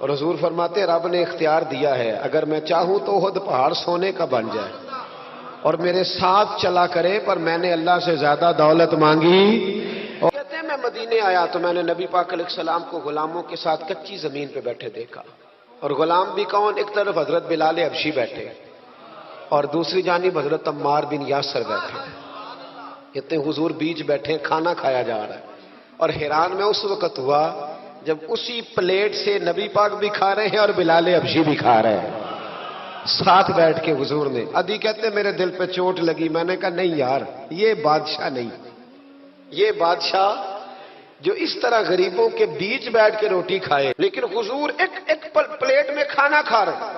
اور حضور فرماتے رب نے اختیار دیا ہے، اگر میں چاہوں تو احد پہاڑ سونے کا بن جائے اور میرے ساتھ چلا کرے، پر میں نے اللہ سے زیادہ دولت مانگی۔ اور کہتے ہیں میں مدینے آیا تو میں نے نبی پاک علیہ السلام کو غلاموں کے ساتھ کچی زمین پہ بیٹھے دیکھا، اور غلام بھی کون؟ ایک طرف حضرت بلال حبشی بیٹھے اور دوسری جانب حضرت عمار بن یاسر بیٹھے۔ کہتے ہیں حضور بیچ بیٹھے، کھانا کھایا جا رہا ہے، اور حیران میں اس وقت ہوا جب اسی پلیٹ سے نبی پاک بھی کھا رہے ہیں اور بلال حبشی بھی کھا رہے ہیں ساتھ بیٹھ کے حضور نے۔ ادھی کہتے ہیں میرے دل پہ چوٹ لگی، میں نے کہا نہیں یار، یہ بادشاہ نہیں، یہ بادشاہ جو اس طرح غریبوں کے بیچ بیٹھ کے روٹی کھائے، لیکن حضور ایک پلیٹ میں کھانا کھا رہے۔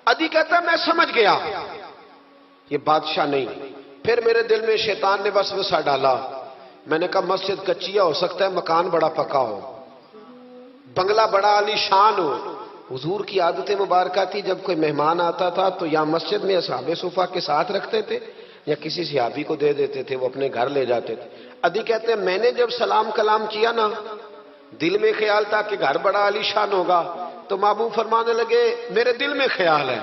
ادھی کہتا میں سمجھ گیا یہ بادشاہ نہیں۔ پھر میرے دل میں شیطان نے وسوسہ ڈالا، میں نے کہا مسجد کچیا ہو سکتا ہے، مکان بڑا پکا ہو، بنگلہ بڑا عالی شان ہو۔ حضور کی عادت مبارکہ تھی جب کوئی مہمان آتا تھا تو یا مسجد میں اصحاب صفہ کے ساتھ رکھتے تھے یا کسی صحابی کو دے دیتے تھے، وہ اپنے گھر لے جاتے تھے۔ ادھی کہتے ہیں میں نے جب سلام کلام کیا نا، دل میں خیال تھا کہ گھر بڑا عالی شان ہوگا، تو محبوب فرمانے لگے میرے دل میں خیال ہے،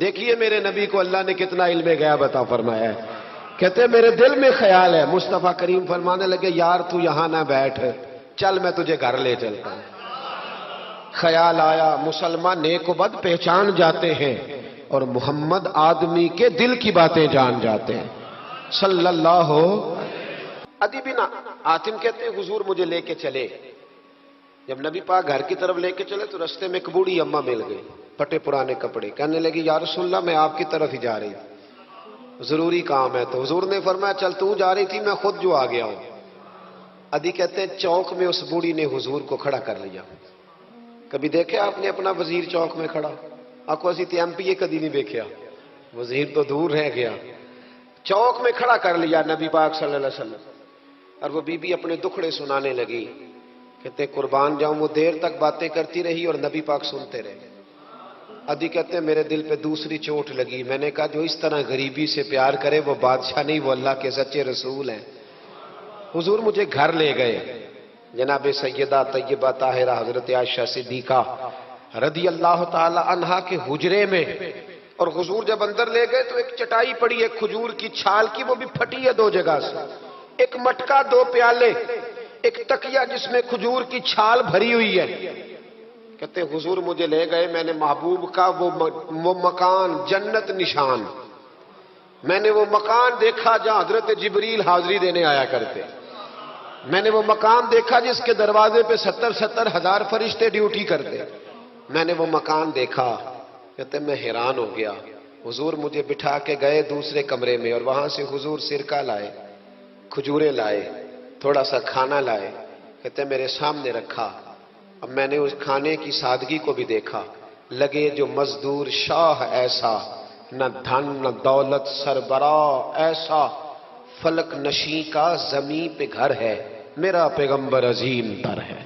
دیکھیے میرے نبی کو اللہ نے کتنا علم غیب عطا فرمایا ہے۔ کہتے ہیں میرے دل میں خیال ہے۔ مصطفیٰ کریم فرمانے لگے یار تو یہاں نہ بیٹھ، چل میں تجھے گھر لے چلتا ہوں۔ خیال آیا مسلمان نیک و بد پہچان جاتے ہیں اور محمد آدمی کے دل کی باتیں جان جاتے ہیں صلی اللہ۔ ادی بن حاتم کہتے ہیں حضور مجھے لے کے چلے، جب نبی پاک گھر کی طرف لے کے چلے تو رستے میں ایک بوڑھی اماں مل گئی، پھٹے پرانے کپڑے، کہنے لگی یا رسول اللہ میں آپ کی طرف ہی جا رہی تھی، ضروری کام ہے۔ تو حضور نے فرمایا چل تو جا رہی تھی، میں خود جو آ گیا ہوں۔ ادی کہتے ہیں چوک میں اس بوڑھی نے حضور کو کھڑا کر لیا۔ کبھی دیکھا آپ نے اپنا وزیر چوک میں کھڑا؟ آپ کو اسی ایم پی اے کدی نہیں دیکھا، وزیر تو دور رہ گیا، چوک میں کھڑا کر لیا نبی پاک صلی اللہ علیہ وسلم۔ اور وہ بی بی اپنے دکھڑے سنانے لگی، کہتے قربان جاؤں وہ دیر تک باتیں کرتی رہی اور نبی پاک سنتے رہے۔ ادھی کہتے ہیں میرے دل پہ دوسری چوٹ لگی، میں نے کہا جو اس طرح غریبی سے پیار کرے وہ بادشاہ نہیں، وہ اللہ کے سچے رسول ہیں۔ حضور مجھے گھر لے گئے، جناب سیدہ طیبہ طاہرہ حضرت عائشہ صدیقہ رضی اللہ تعالی عنہا کے حجرے میں، اور حضور جب اندر لے گئے تو ایک چٹائی پڑی ہے کھجور کی چھال کی، وہ بھی پھٹی ہے دو جگہ سے، ایک مٹکا، دو پیالے، ایک تکیہ جس میں کھجور کی چھال بھری ہوئی ہے۔ کہتے حضور مجھے لے گئے، میں نے محبوب کا وہ مکان جنت نشان، میں نے وہ مکان دیکھا جہاں حضرت جبریل حاضری دینے آیا کرتے، میں نے وہ مکان دیکھا جس کے دروازے پہ 70 ہزار فرشتے ڈیوٹی کرتے، میں نے وہ مکان دیکھا۔ کہتے میں حیران ہو گیا۔ حضور مجھے بٹھا کے گئے دوسرے کمرے میں، اور وہاں سے حضور سرکہ لائے، کھجورے لائے، تھوڑا سا کھانا لائے، کہتے میرے سامنے رکھا۔ اب میں نے اس کھانے کی سادگی کو بھی دیکھا، لگے جو مزدور شاہ ایسا، نہ دھن نہ دولت سربراہ ایسا، فلک نشیں کا زمین پہ گھر ہے، میرا پیغمبر عظیم تر ہے۔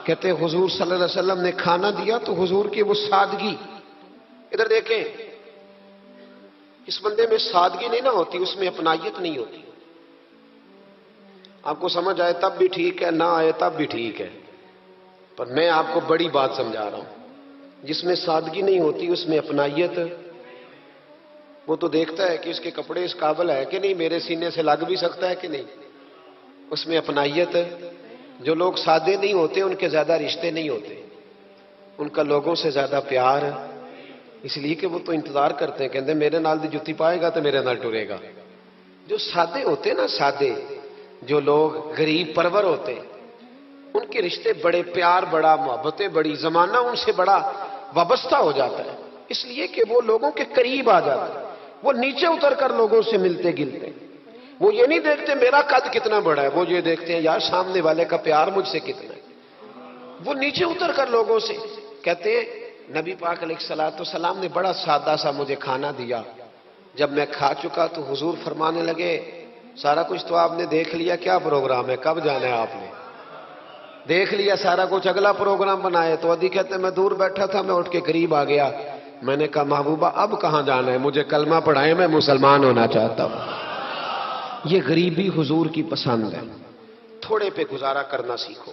کہتے حضور صلی اللہ علیہ وسلم نے کھانا دیا تو حضور کی وہ سادگی، ادھر دیکھیں اس بندے میں سادگی نہیں نہ ہوتی، اس میں اپنائیت نہیں ہوتی۔ آپ کو سمجھ آئے تب بھی ٹھیک ہے، نہ آئے تب بھی ٹھیک ہے، پر میں آپ کو بڑی بات سمجھا رہا ہوں۔ جس میں سادگی نہیں ہوتی اس میں اپنائیت، وہ تو دیکھتا ہے کہ اس کے کپڑے اس قابل ہے کہ نہیں، میرے سینے سے لگ بھی سکتا ہے کہ نہیں، اس میں اپنائیت۔ جو لوگ سادے نہیں ہوتے ان کے زیادہ رشتے نہیں ہوتے، ان کا لوگوں سے زیادہ پیار، اس لیے کہ وہ تو انتظار کرتے ہیں، کہتے ہیں میرے نال دی جتی پائے گا تو میرے نال ٹرے گا۔ جو سادے ہوتے نا، سادے جو لوگ غریب پرور ہوتے، ان کے رشتے بڑے پیار، بڑا محبتیں بڑی، زمانہ ان سے بڑا وابستہ ہو جاتا ہے، اس لیے کہ وہ لوگوں کے قریب آ جاتا ہے، وہ نیچے اتر کر لوگوں سے ملتے گلتے، وہ یہ نہیں دیکھتے میرا قد کتنا بڑا ہے، وہ یہ دیکھتے ہیں یار سامنے والے کا پیار مجھ سے کتنا ہے۔ وہ نیچے اتر کر لوگوں سے کہتے ہیں نبی پاک علیہ الصلوۃ والسلام نے بڑا سادہ سا مجھے کھانا دیا، جب میں کھا چکا تو حضور فرمانے لگے سارا کچھ تو آپ نے دیکھ لیا، کیا پروگرام ہے، کب جانا ہے؟ آپ نے دیکھ لیا سارا کچھ، اگلا پروگرام بنائے۔ تو ادھی کہتے میں دور بیٹھا تھا، میں اٹھ کے قریب آ گیا، میں نے کہا محبوبہ اب کہاں جانا ہے، مجھے کلمہ پڑھائیں، میں مسلمان ہونا چاہتا ہوں۔ یہ غریبی حضور کی پسند ہے، تھوڑے پہ گزارا کرنا سیکھو۔